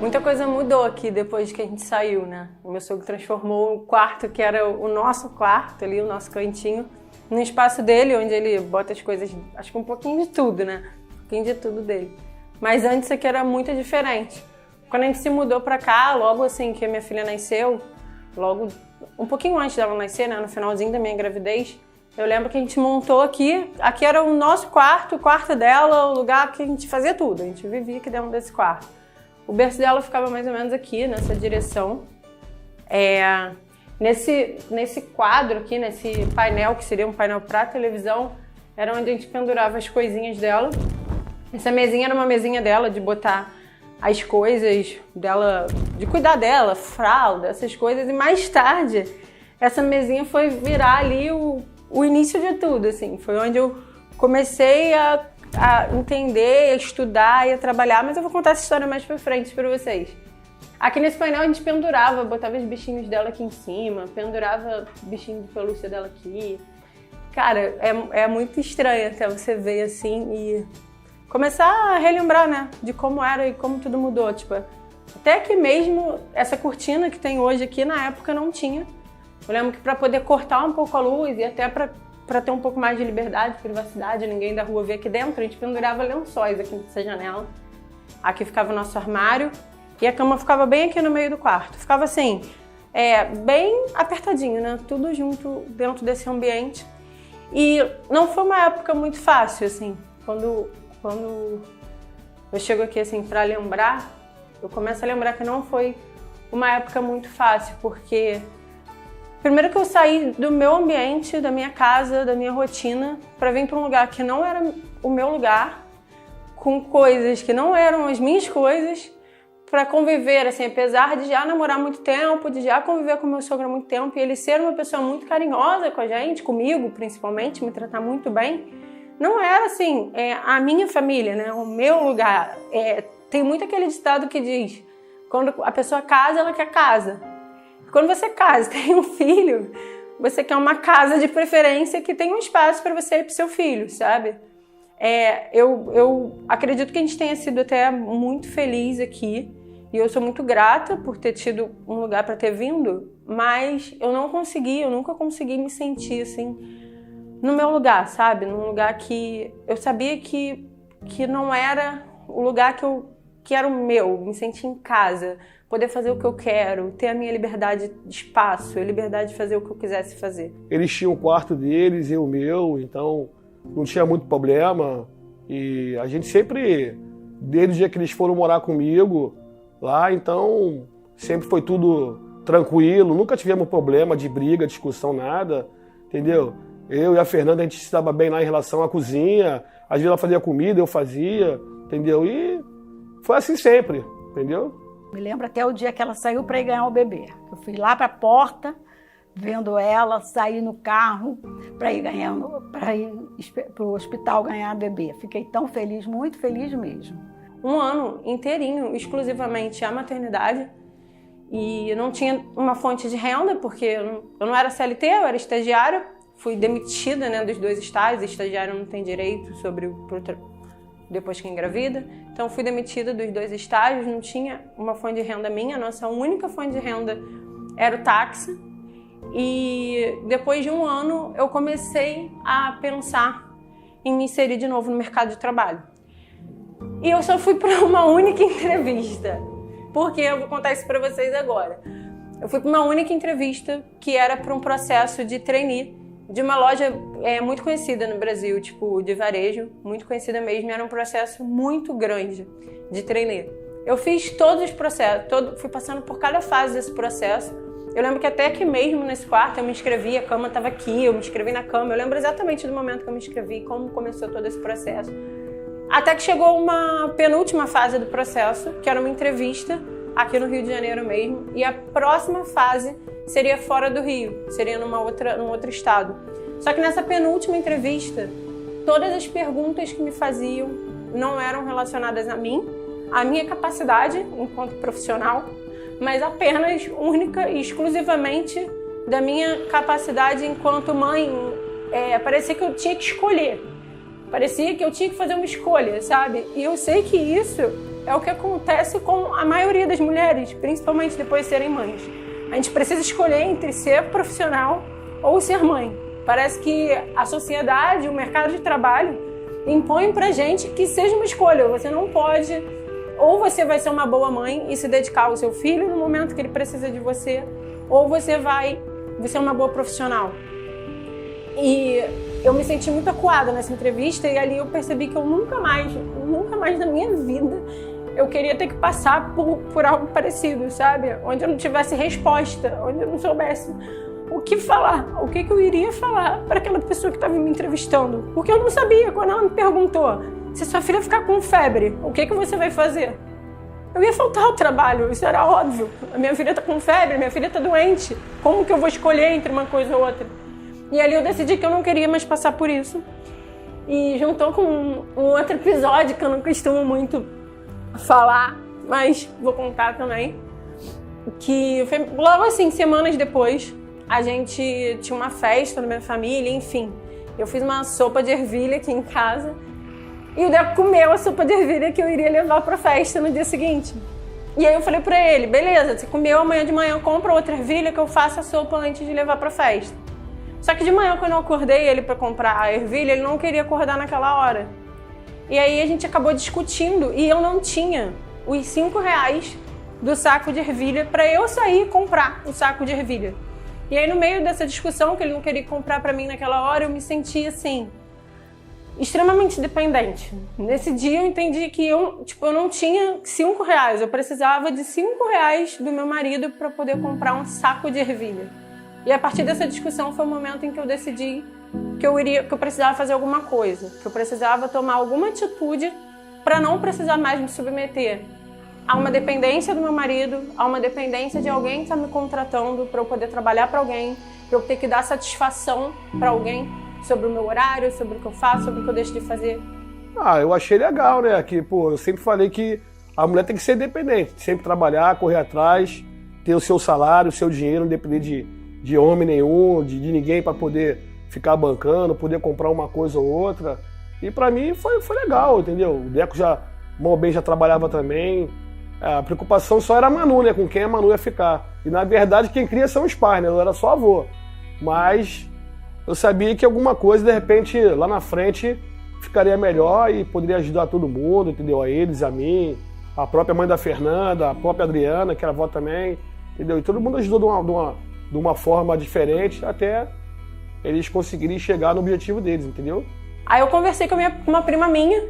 Muita coisa mudou aqui depois que a gente saiu, né? O meu sogro transformou o quarto, que era o nosso quarto ali, o nosso cantinho, no espaço dele, onde ele bota as coisas, acho que um pouquinho de tudo, né? Um pouquinho de tudo dele. Mas antes aqui era muito diferente. Quando a gente se mudou pra cá, logo assim que a minha filha nasceu, logo um pouquinho antes dela nascer, né? No finalzinho da minha gravidez, eu lembro que a gente montou aqui. Aqui era o nosso quarto, o quarto dela, o lugar que a gente fazia tudo. A gente vivia aqui dentro desse quarto. O berço dela ficava mais ou menos aqui, nessa direção. Nesse quadro aqui, nesse painel, que seria um painel para televisão, era onde a gente pendurava as coisinhas dela. Essa mesinha era uma mesinha dela, de botar as coisas dela, de cuidar dela, fralda, essas coisas. E mais tarde, essa mesinha foi virar ali o início de tudo, assim. Foi onde eu comecei a entender, a estudar e a trabalhar, mas eu vou contar essa história mais pra frente pra vocês. Aqui nesse painel a gente pendurava, botava os bichinhos dela aqui em cima, pendurava o bichinho de pelúcia dela aqui. Cara, é muito estranho até você ver assim e começar a relembrar, né, de como era e como tudo mudou. Tipo, até que mesmo essa cortina que tem hoje aqui, na época não tinha. Eu lembro que pra poder cortar um pouco a luz e até pra ter um pouco mais de liberdade, privacidade, ninguém da rua ver aqui dentro, a gente pendurava lençóis aqui nessa janela. Aqui ficava o nosso armário e a cama ficava bem aqui no meio do quarto. Ficava assim, bem apertadinho, né? Tudo junto dentro desse ambiente. E não foi uma época muito fácil, assim. Quando eu chego aqui, assim, pra lembrar, eu começo a lembrar que não foi uma época muito fácil, porque primeiro que eu saí do meu ambiente, da minha casa, da minha rotina, para vir para um lugar que não era o meu lugar, com coisas que não eram as minhas coisas, para conviver, assim, apesar de já namorar muito tempo, de já conviver com meu sogro há muito tempo, e ele ser uma pessoa muito carinhosa com a gente, comigo principalmente, me tratar muito bem, não era, assim, a minha família, né, o meu lugar. Tem muito aquele ditado que diz, quando a pessoa casa, ela quer casa. Quando você casa, tem um filho, você quer uma casa de preferência que tenha um espaço para você e para o seu filho, sabe? Eu acredito que a gente tenha sido até muito feliz aqui e eu sou muito grata por ter tido um lugar para ter vindo, mas eu nunca consegui me sentir assim no meu lugar, sabe? Num lugar que eu sabia que não era o lugar que era o meu, me sentir em casa, poder fazer o que eu quero, ter a minha liberdade de espaço, a liberdade de fazer o que eu quisesse fazer. Eles tinham o quarto deles, eu o meu, então não tinha muito problema. E a gente sempre, desde o dia que eles foram morar comigo lá, então sempre foi tudo tranquilo, nunca tivemos problema de briga, discussão, nada, entendeu? Eu e a Fernanda, a gente se dava bem lá em relação à cozinha, às vezes ela fazia comida, eu fazia, entendeu? E foi assim sempre, entendeu? Me lembro até o dia que ela saiu para ir ganhar o bebê. Eu fui lá para a porta, vendo ela sair no carro para ir para o hospital ganhar o bebê. Fiquei tão feliz, muito feliz mesmo. Um ano inteirinho, exclusivamente a maternidade. E eu não tinha uma fonte de renda, porque eu não era CLT, eu era estagiária. Fui demitida, né, dos 2 estágios. Estagiário não tem direito depois que engravida. Então fui demitida dos 2 estágios, não tinha uma fonte de renda minha, a nossa única fonte de renda era o táxi. E depois de um ano eu comecei a pensar em me inserir de novo no mercado de trabalho. E eu só fui para uma única entrevista, porque eu vou contar isso para vocês agora. Eu fui para uma única entrevista que era para um processo de trainee de uma loja muito conhecida no Brasil, tipo de varejo, muito conhecida mesmo, era um processo muito grande de trainee. Eu fiz todos os processos, fui passando por cada fase desse processo. Eu lembro que até aqui mesmo nesse quarto eu me inscrevi, a cama estava aqui, eu me inscrevi na cama. Eu lembro exatamente do momento que eu me inscrevi, como começou todo esse processo. Até que chegou uma penúltima fase do processo, que era uma entrevista aqui no Rio de Janeiro mesmo, e a próxima fase seria fora do Rio, seria num outro estado. Só que nessa penúltima entrevista, todas as perguntas que me faziam não eram relacionadas a mim, à minha capacidade enquanto profissional, mas apenas, única e exclusivamente da minha capacidade enquanto mãe. Parecia que eu tinha que escolher, parecia que eu tinha que fazer uma escolha, sabe? E eu sei que isso é o que acontece com a maioria das mulheres, principalmente depois de serem mães. A gente precisa escolher entre ser profissional ou ser mãe. Parece que a sociedade, o mercado de trabalho, impõe pra gente que seja uma escolha. Você não pode, ou você vai ser uma boa mãe e se dedicar ao seu filho no momento que ele precisa de você, ou você vai ser uma boa profissional. E eu me senti muito acuada nessa entrevista e ali eu percebi que eu nunca mais na minha vida eu queria ter que passar por algo parecido, sabe? Onde eu não tivesse resposta, onde eu não soubesse o que falar, o que eu iria falar para aquela pessoa que estava me entrevistando. Porque eu não sabia. Quando ela me perguntou, se sua filha ficar com febre, o que você vai fazer? Eu ia faltar ao trabalho, isso era óbvio. A minha filha está com febre, minha filha está doente. Como que eu vou escolher entre uma coisa ou outra? E ali eu decidi que eu não queria mais passar por isso. E juntou com um outro episódio que eu não costumo muito falar, mas vou contar também. Que foi logo assim, semanas depois, a gente tinha uma festa na minha família, enfim. Eu fiz uma sopa de ervilha aqui em casa e o Deco comeu a sopa de ervilha que eu iria levar pra festa no dia seguinte. E aí eu falei pra ele, beleza, você comeu, amanhã de manhã compra outra ervilha que eu faço a sopa antes de levar pra festa. Só que de manhã, quando eu acordei ele pra comprar a ervilha, ele não queria acordar naquela hora. E aí a gente acabou discutindo e eu não tinha os R$5 do saco de ervilha pra eu sair e comprar o saco de ervilha. E aí no meio dessa discussão que ele não queria comprar pra mim naquela hora, eu me senti assim, extremamente dependente. Nesse dia eu entendi que eu não tinha R$5, eu precisava de R$5 do meu marido pra poder comprar um saco de ervilha. E a partir dessa discussão foi o momento em que eu decidi que eu precisava fazer alguma coisa, que eu precisava tomar alguma atitude para não precisar mais me submeter a uma dependência do meu marido, a uma dependência de alguém que está me contratando para eu poder trabalhar para alguém, para eu ter que dar satisfação para alguém sobre o meu horário, sobre o que eu faço, sobre o que eu deixo de fazer. Eu achei legal, né? Que, eu sempre falei que a mulher tem que ser independente, sempre trabalhar, correr atrás, ter o seu salário, o seu dinheiro, não depender de homem nenhum, de ninguém para poder ficar bancando, poder comprar uma coisa ou outra. E para mim foi legal, entendeu? O Deco mal bem já trabalhava também. A preocupação só era a Manu, né? Com quem a Manu ia ficar. E na verdade quem cria são os pais, né? Eu era só avô. Mas eu sabia que alguma coisa, de repente, lá na frente, ficaria melhor e poderia ajudar todo mundo, entendeu? A eles, a mim, a própria mãe da Fernanda, a própria Adriana, que era avó também, entendeu? E todo mundo ajudou de uma forma diferente até eles conseguirem chegar no objetivo deles, entendeu? Aí eu conversei com uma prima minha,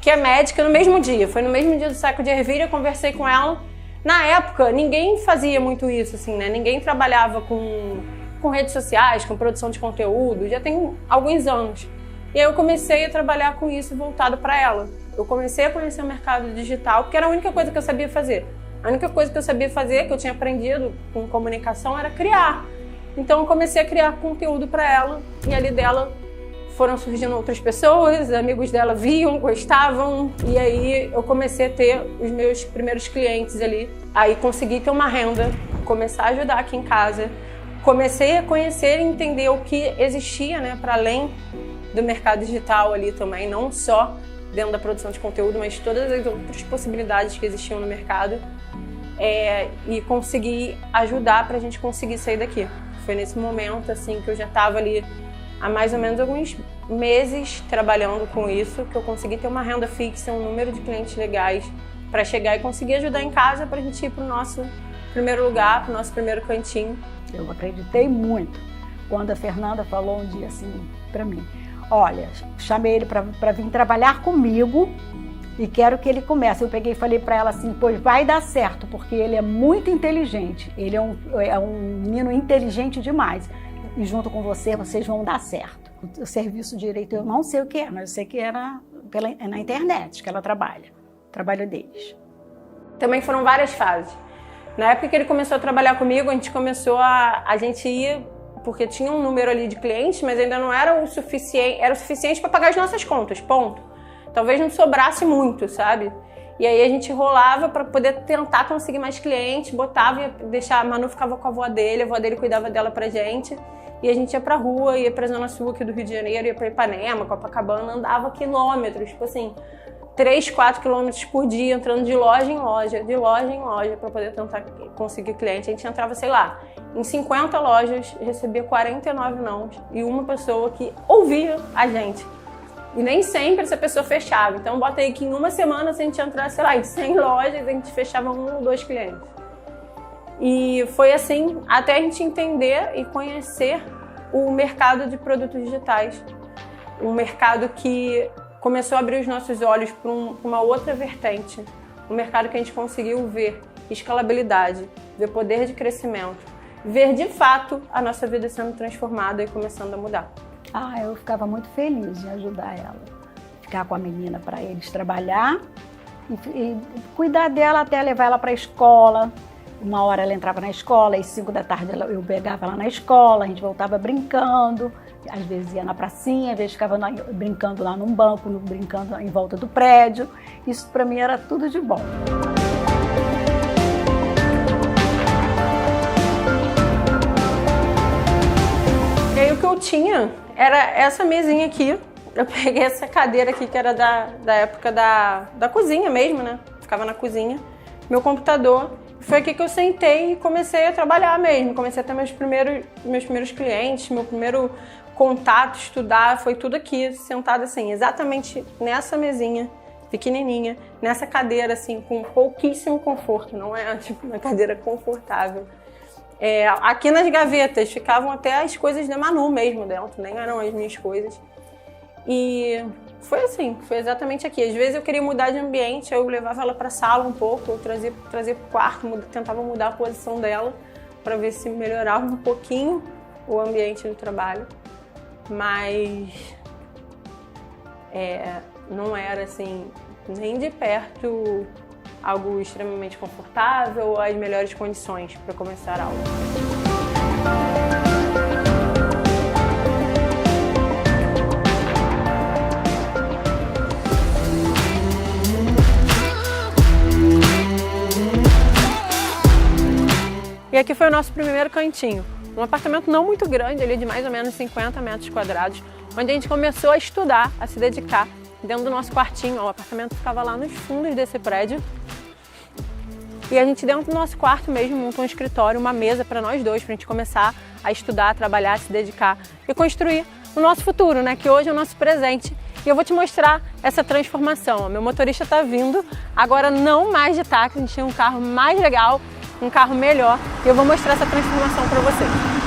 que é médica, no mesmo dia. Foi no mesmo dia do saco de ervilha, eu conversei com ela. Na época, ninguém fazia muito isso, assim, né? Ninguém trabalhava com redes sociais, com produção de conteúdo, já tem alguns anos. E aí eu comecei a trabalhar com isso voltado para ela. Eu comecei a conhecer o mercado digital, porque era a única coisa que eu sabia fazer. A única coisa que eu sabia fazer, que eu tinha aprendido com comunicação, era criar. Então eu comecei a criar conteúdo para ela e ali dela foram surgindo outras pessoas, amigos dela viam, gostavam e aí eu comecei a ter os meus primeiros clientes ali. Aí consegui ter uma renda, começar a ajudar aqui em casa. Comecei a conhecer e entender o que existia, né, para além do mercado digital ali também, não só dentro da produção de conteúdo, mas todas as outras possibilidades que existiam no mercado. E consegui ajudar para a gente conseguir sair daqui. Foi nesse momento assim que eu já estava ali há mais ou menos alguns meses trabalhando com isso, que eu consegui ter uma renda fixa, um número de clientes legais para chegar e conseguir ajudar em casa para a gente ir para o nosso primeiro lugar, para o nosso primeiro cantinho. Eu acreditei muito quando a Fernanda falou um dia assim para mim, olha, chamei ele para vir trabalhar comigo e quero que ele comece. Eu peguei e falei para ela assim, pois vai dar certo, porque ele é muito inteligente, ele é um menino inteligente demais. E junto com você, vocês vão dar certo. O serviço de direito eu não sei o que é, mas eu sei que era na internet que ela trabalha, o trabalho deles. Também foram várias fases. Na época que ele começou a trabalhar comigo, a gente começou a gente ir, porque tinha um número ali de clientes, mas ainda não era o suficiente para pagar as nossas contas, ponto. Talvez não sobrasse muito, sabe? E aí a gente rolava para poder tentar conseguir mais clientes, botava e deixar, a Manu ficava com a avó dele cuidava dela pra gente. E a gente ia pra rua, ia pra Zona Sul aqui do Rio de Janeiro, ia pra Ipanema, Copacabana, andava quilômetros, tipo assim, 3, 4 quilômetros por dia, entrando de loja em loja, para poder tentar conseguir cliente. A gente entrava, sei lá, em 50 lojas, recebia 49 não e uma pessoa que ouvia a gente. E nem sempre essa pessoa fechava. Então, bota aí que em uma semana, se a gente entrasse, sei lá, em 100 lojas, a gente fechava 1 ou 2 clientes. E foi assim até a gente entender e conhecer o mercado de produtos digitais. Um mercado que começou a abrir os nossos olhos para uma outra vertente. Um mercado que a gente conseguiu ver escalabilidade, ver poder de crescimento, ver de fato a nossa vida sendo transformada e começando a mudar. Eu ficava muito feliz de ajudar ela. Ficar com a menina para eles trabalhar e cuidar dela até levar ela para a escola. Uma hora ela entrava na escola, às 5 da tarde eu pegava ela na escola, a gente voltava brincando, às vezes ia na pracinha, às vezes ficava brincando lá num banco, brincando em volta do prédio. Isso para mim era tudo de bom. E aí o que eu tinha era essa mesinha aqui. Eu peguei essa cadeira aqui que era da época da cozinha mesmo, né? Ficava na cozinha. Meu computador. Foi aqui que eu sentei e comecei a trabalhar mesmo. Comecei a ter meus primeiros clientes, meu primeiro contato, estudar. Foi tudo aqui, sentado assim, exatamente nessa mesinha, pequenininha, nessa cadeira assim, com pouquíssimo conforto. Não é tipo uma cadeira confortável. Aqui nas gavetas ficavam até as coisas da Manu mesmo dentro, nem eram as minhas coisas. E foi assim, foi exatamente aqui. Às vezes eu queria mudar de ambiente, eu levava ela para a sala um pouco, eu trazia para o quarto, tentava mudar a posição dela para ver se melhorava um pouquinho o ambiente do trabalho. Mas não era assim, nem de perto algo extremamente confortável, as melhores condições para começar a aula. E aqui foi o nosso primeiro cantinho. Um apartamento não muito grande, ali de mais ou menos 50 metros quadrados, onde a gente começou a estudar, a se dedicar dentro do nosso quartinho. O apartamento ficava lá nos fundos desse prédio. E a gente dentro do nosso quarto mesmo montou um escritório, uma mesa para nós dois, para a gente começar a estudar, a trabalhar, a se dedicar e construir o nosso futuro, né? Que hoje é o nosso presente. E eu vou te mostrar essa transformação. Meu motorista está vindo, agora não mais de táxi, a gente tem um carro mais legal, um carro melhor, e eu vou mostrar essa transformação para vocês.